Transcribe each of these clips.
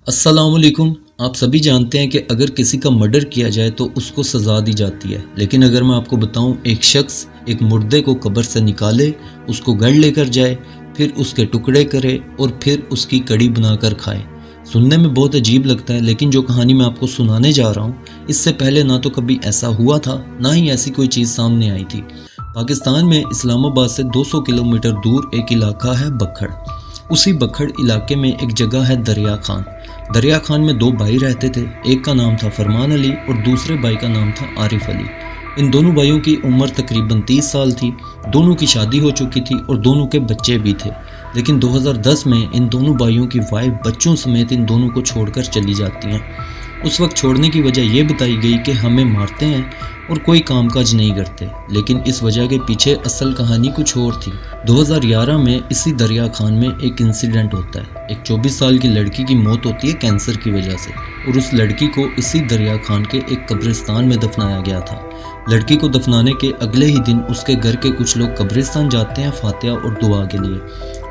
السلام علیکم۔ آپ سبھی جانتے ہیں کہ اگر کسی کا مرڈر کیا جائے تو اس کو سزا دی جاتی ہے، لیکن اگر میں آپ کو بتاؤں ایک شخص ایک مردے کو قبر سے نکالے، اس کو گھر لے کر جائے، پھر اس کے ٹکڑے کرے اور پھر اس کی کڑی بنا کر کھائے، سننے میں بہت عجیب لگتا ہے، لیکن جو کہانی میں آپ کو سنانے جا رہا ہوں اس سے پہلے نہ تو کبھی ایسا ہوا تھا، نہ ہی ایسی کوئی چیز سامنے آئی تھی۔ پاکستان میں اسلام آباد سے 200 کلومیٹر دور ایک علاقہ ہے بکھڑ۔ اسی بکھڑ علاقے میں ایک جگہ ہے دریا خان۔ دریا خان میں دو بھائی رہتے تھے، ایک کا نام تھا فرمان علی اور دوسرے بھائی کا نام تھا عارف علی۔ ان دونوں بھائیوں کی عمر تقریباً 30 سال تھی، دونوں کی شادی ہو چکی تھی اور دونوں کے بچے بھی تھے، لیکن 2010 میں ان دونوں بھائیوں کی وائف بچوں سمیت ان دونوں کو چھوڑ کر چلی جاتی ہیں۔ اس وقت چھوڑنے کی وجہ یہ بتائی گئی کہ ہمیں مارتے ہیں اور کوئی کام کاج نہیں کرتے، لیکن اس وجہ کے پیچھے اصل کہانی کچھ اور تھی۔ 2011 میں اسی دریا خان میں ایک انسیڈنٹ ہوتا ہے، ایک 24 سال کی لڑکی کی موت ہوتی ہے کینسر کی وجہ سے، اور اس لڑکی کو اسی دریا خان کے ایک قبرستان میں دفنایا گیا تھا۔ لڑکی کو دفنانے کے اگلے ہی دن اس کے گھر کے کچھ لوگ قبرستان جاتے ہیں فاتحہ اور دعا کے لیے،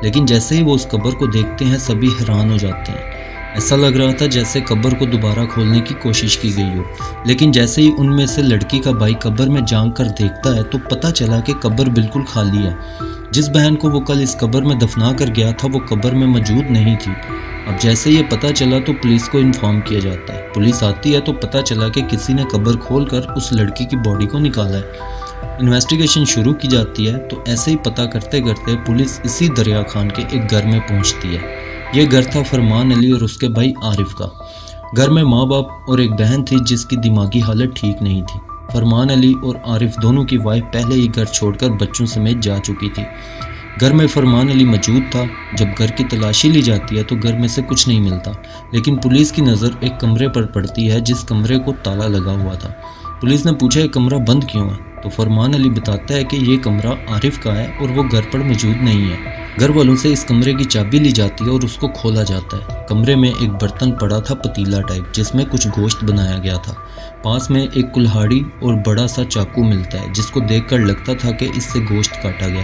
لیکن جیسے ہی وہ اس قبر کو دیکھتے ہیں سبھی حیران ہو جاتے ہیں۔ ایسا لگ رہا تھا جیسے قبر کو دوبارہ کھولنے کی کوشش کی گئی ہو، لیکن جیسے ہی ان میں سے لڑکی کا بھائی قبر میں جھانک کر دیکھتا ہے تو پتہ چلا کہ قبر بالکل خالی ہے۔ جس بہن کو وہ کل اس قبر میں دفنا کر گیا تھا وہ قبر میں موجود نہیں تھی۔ اب جیسے یہ پتہ چلا تو پولیس کو انفارم کیا جاتا ہے۔ پولیس آتی ہے تو پتہ چلا کہ کسی نے قبر کھول کر اس لڑکی کی باڈی کو نکالا ہے۔ انویسٹیگیشن شروع کی جاتی ہے تو ایسے ہی پتہ کرتے کرتے پولیس اسی دریا خان کے ایک گھر میں پہنچتی ہے۔ یہ گھر تھا فرمان علی اور اس کے بھائی عارف کا۔ گھر میں ماں باپ اور ایک بہن تھی جس کی دماغی حالت ٹھیک نہیں تھی۔ فرمان علی اور عارف دونوں کی وائف پہلے ہی گھر چھوڑ کر بچوں سمیت جا چکی تھی۔ گھر میں فرمان علی موجود تھا۔ جب گھر کی تلاشی لی جاتی ہے تو گھر میں سے کچھ نہیں ملتا، لیکن پولیس کی نظر ایک کمرے پر پڑتی ہے جس کمرے کو تالا لگا ہوا تھا۔ پولیس نے پوچھا یہ کمرہ بند کیوں ہے تو فرمان علی بتاتا ہے کہ یہ کمرہ عارف کا ہے اور وہ گھر پر موجود نہیں ہے۔ گھر والوں سے اس کمرے کی چابی لی جاتی ہے اور اس کو کھولا جاتا ہے۔ کمرے میں ایک برتن پڑا تھا پتیلا ٹائپ جس میں کچھ گوشت بنایا گیا تھا۔ پاس میں ایک کلہاڑی اور بڑا سا چاقو ملتا ہے جس کو دیکھ کر لگتا تھا کہ اس سے گوشت کاٹا گیا۔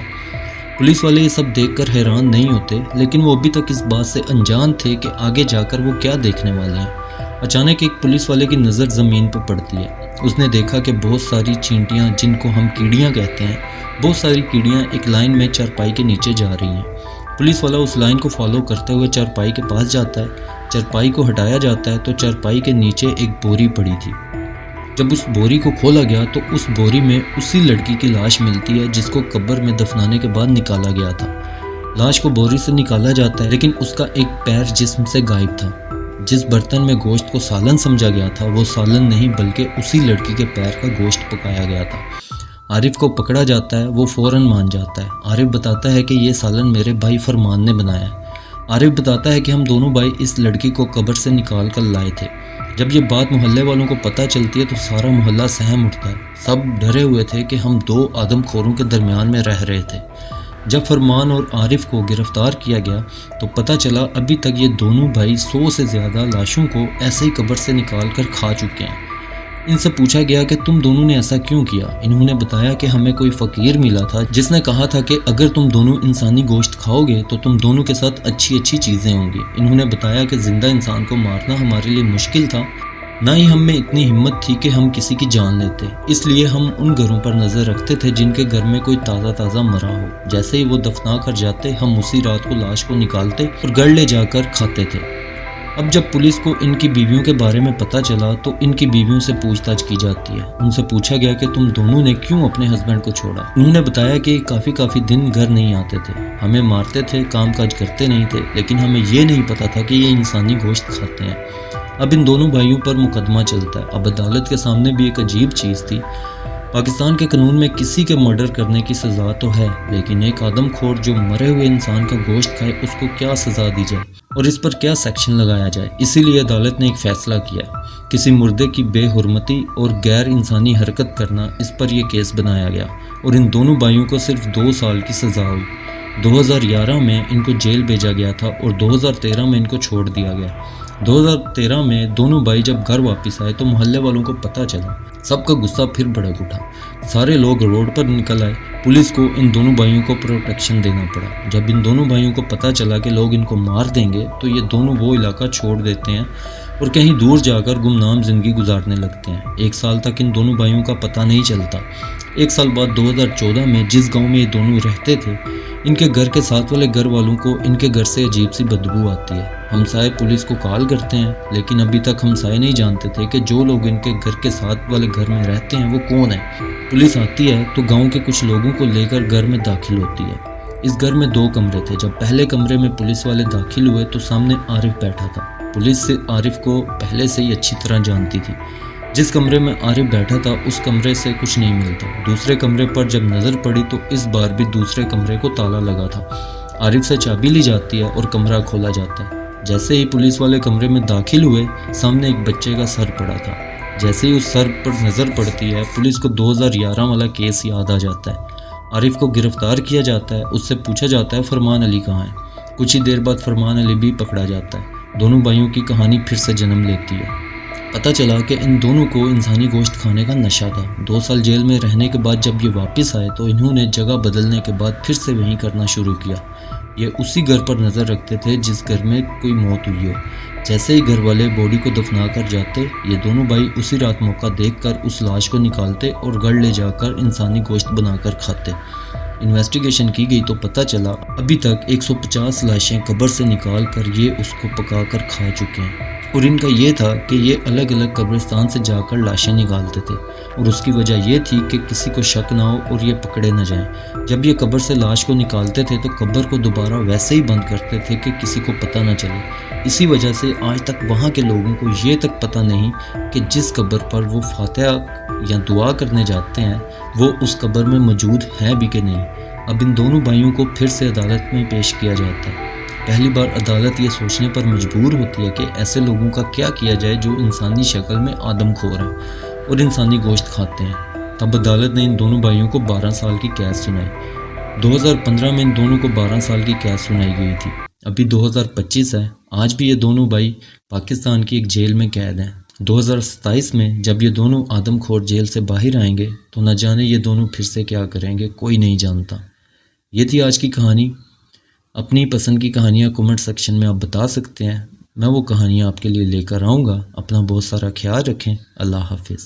پولیس والے یہ سب دیکھ کر حیران نہیں ہوتے، لیکن وہ ابھی تک اس بات سے انجان تھے کہ آگے جا کر وہ کیا دیکھنے والے ہیں۔ اچانک ایک پولیس والے کی نظر زمین پر پڑتی ہے۔ اس نے دیکھا کہ بہت ساری چینٹیاں جن کو ہم کیڑیاں کہتے ہیں، بہت ساری کیڑیاں ایک لائن میں چارپائی کے نیچے جا رہی ہیں۔ پولیس والا اس لائن کو فالو کرتے ہوئے چارپائی کے پاس جاتا ہے۔ چارپائی کو ہٹایا جاتا ہے تو چارپائی کے نیچے ایک بوری پڑی تھی۔ جب اس بوری کو کھولا گیا تو اس بوری میں اسی لڑکی کی لاش ملتی ہے جس کو قبر میں دفنانے کے بعد نکالا گیا تھا۔ لاش کو بوری سے نکالا جاتا ہے لیکن اس کا ایک پیر جسم سے غائب تھا۔ جس برتن میں گوشت کو سالن سمجھا گیا تھا وہ سالن نہیں بلکہ اسی لڑکی کے پیر کا گوشت پکایا گیا تھا۔ عارف کو پکڑا جاتا ہے، وہ فوراً مان جاتا ہے۔ عارف بتاتا ہے کہ یہ سالن میرے بھائی فرمان نے بنایا ہے۔ عارف بتاتا ہے کہ ہم دونوں بھائی اس لڑکی کو قبر سے نکال کر لائے تھے۔ جب یہ بات محلے والوں کو پتہ چلتی ہے تو سارا محلہ سہم اٹھتا ہے۔ سب ڈرے ہوئے تھے کہ ہم دو آدم خوروں کے درمیان میں رہ رہے تھے۔ جب فرمان اور عارف کو گرفتار کیا گیا تو پتہ چلا ابھی تک یہ دونوں بھائی 100 سے زیادہ لاشوں کو ایسے ہی قبر سے نکال کر کھا چکے ہیں۔ ان سے پوچھا گیا کہ تم دونوں نے ایسا کیوں کیا؟ انہوں نے بتایا کہ ہمیں کوئی فقیر ملا تھا جس نے کہا تھا کہ اگر تم دونوں انسانی گوشت کھاؤ گے تو تم دونوں کے ساتھ اچھی اچھی چیزیں ہوں گی۔ انہوں نے بتایا کہ زندہ انسان کو مارنا ہمارے لیے مشکل تھا، نہ ہی ہم میں اتنی ہمت تھی کہ ہم کسی کی جان لیتے، اس لیے ہم ان گھروں پر نظر رکھتے تھے جن کے گھر میں کوئی تازہ مرا ہو۔ جیسے ہی وہ دفنا کر جاتے ہم اسی رات کو لاش کو نکالتے اور گھر لے جا کر کھاتے تھے۔ اب جب پولیس کو ان کی بیویوں کے بارے میں پتہ چلا تو ان کی بیویوں سے پوچھ تاچھ کی جاتی ہے۔ ان سے پوچھا گیا کہ تم دونوں نے کیوں اپنے ہسبینڈ کو چھوڑا؟ انہوں نے بتایا کہ کافی دن گھر نہیں آتے تھے، ہمیں مارتے تھے، کام کاج کرتے نہیں تھے، لیکن ہمیں یہ نہیں پتا تھا کہ یہ انسانی گوشت کھاتے ہیں۔ اب ان دونوں بھائیوں پر مقدمہ چلتا ہے۔ اب عدالت کے سامنے بھی ایک عجیب چیز تھی۔ پاکستان کے قانون میں کسی کے مرڈر کرنے کی سزا تو ہے، لیکن ایک آدم خور جو مرے ہوئے انسان کا گوشت کھائے اس کو کیا سزا دی جائے اور اس پر کیا سیکشن لگایا جائے؟ اسی لیے عدالت نے ایک فیصلہ کیا، کسی مردے کی بے حرمتی اور غیر انسانی حرکت کرنا، اس پر یہ کیس بنایا گیا اور ان دونوں بھائیوں کو صرف 2 سال کی سزا ہوئی۔ 2011 میں ان کو جیل بھیجا گیا تھا اور 2013 میں ان کو چھوڑ دیا گیا۔ 2013 میں دونوں بھائی جب گھر واپس آئے تو محلے والوں کو پتہ چلا، سب کا غصہ پھر بھڑک اٹھا۔ سارے لوگ روڈ پر نکل آئے. پولیس کو ان دونوں بھائیوں کو پروٹیکشن دینا پڑا. جب ان دونوں بھائیوں کو پتہ چلا کہ لوگ ان کو مار دیں گے تو یہ دونوں وہ علاقہ چھوڑ دیتے ہیں اور کہیں دور جا کر گمنام زندگی گزارنے لگتے ہیں. 1 سال تک ان دونوں بھائیوں کا پتہ نہیں چلتا. 1 سال بعد 2014 میں جس گاؤں میں یہ دونوں رہتے تھے ان کے گھر کے ساتھ والے گھر والوں کو ان کے گھر سے عجیب سی بدبو آتی ہے. ہمسائے پولیس کو کال کرتے ہیں لیکن ابھی تک ہمسائے نہیں جانتے تھے کہ جو لوگ ان کے گھر کے ساتھ والے گھر میں رہتے ہیں وہ کون ہیں. پولیس آتی ہے تو گاؤں کے کچھ لوگوں کو لے کر گھر میں داخل ہوتی ہے. اس گھر میں 2 کمرے تھے. جب پہلے کمرے میں پولیس والے داخل ہوئے تو سامنے عارف بیٹھا تھا. پولیس سے عارف کو پہلے سے ہی اچھی طرح جانتی تھی. جس کمرے میں عارف بیٹھا تھا اس کمرے سے کچھ نہیں ملتا. دوسرے کمرے پر جب نظر پڑی تو اس بار بھی دوسرے کمرے کو تالا لگا تھا. عارف سے چابی لی جاتی ہے اور کمرہ کھولا جاتا ہے. جیسے ہی پولیس والے کمرے میں داخل ہوئے سامنے ایک بچے کا سر پڑا تھا. جیسے ہی اس سر پر نظر پڑتی ہے پولیس کو 2011 والا کیس یاد آ جاتا ہے. عارف کو گرفتار کیا جاتا ہے. اس سے پوچھا جاتا ہے فرمان علی کہاں ہے. کچھ ہی دیر بعد فرمان علی بھی پکڑا جاتا ہے. دونوں بھائیوں کی کہانی پھر سے جنم لیتی ہے. پتہ چلا کہ ان دونوں کو انسانی گوشت کھانے کا نشہ تھا. 2 سال جیل میں رہنے کے بعد جب یہ واپس آئے تو انہوں نے جگہ بدلنے کے بعد پھر سے وہیں کرنا شروع کیا. یہ اسی گھر پر نظر رکھتے تھے جس گھر میں کوئی موت ہوئی ہو. جیسے ہی گھر والے باڈی کو دفنا کر جاتے یہ دونوں بھائی اسی رات موقع دیکھ کر اس لاش کو نکالتے اور گھر لے جا کر انسانی گوشت بنا کر کھاتے. انویسٹیگیشن کی گئی تو پتہ چلا ابھی تک 150 لاشیں قبر سے نکال کر یہ اس کو پکا کر کھا چکے ہیں. اور ان کا یہ تھا کہ یہ الگ الگ قبرستان سے جا کر لاشیں نکالتے تھے اور اس کی وجہ یہ تھی کہ کسی کو شک نہ ہو اور یہ پکڑے نہ جائیں. جب یہ قبر سے لاش کو نکالتے تھے تو قبر کو دوبارہ ویسے ہی بند کرتے تھے کہ کسی کو پتہ نہ چلے. اسی وجہ سے آج تک وہاں کے لوگوں کو یہ تک پتہ نہیں کہ جس قبر پر وہ فاتحہ یا دعا کرنے جاتے ہیں وہ اس قبر میں موجود ہے بھی کہ نہیں. اب ان دونوں بھائیوں کو پھر سے عدالت میں پیش کیا جاتا ہے. پہلی بار عدالت یہ سوچنے پر مجبور ہوتی ہے کہ ایسے لوگوں کا کیا کیا جائے جو انسانی شکل میں آدم خور ہیں اور انسانی گوشت کھاتے ہیں. تب عدالت نے ان دونوں بھائیوں کو 12 سال کی قید سنائی. 2015 میں ان دونوں کو 12 سال کی قید سنائی گئی تھی. ابھی 2025 ہے. آج بھی یہ دونوں بھائی پاکستان کی ایک جیل میں قید ہیں. 2027 میں جب یہ دونوں آدم خور جیل سے باہر آئیں گے تو نہ جانے یہ دونوں پھر سے کیا کریں گے کوئی نہیں جانتا. یہ تھی آج کی کہانی. اپنی پسند کی کہانیاں کمنٹ سیکشن میں آپ بتا سکتے ہیں. میں وہ کہانیاں آپ کے لیے لے کر آؤں گا. اپنا بہت سارا خیال رکھیں. اللہ حافظ.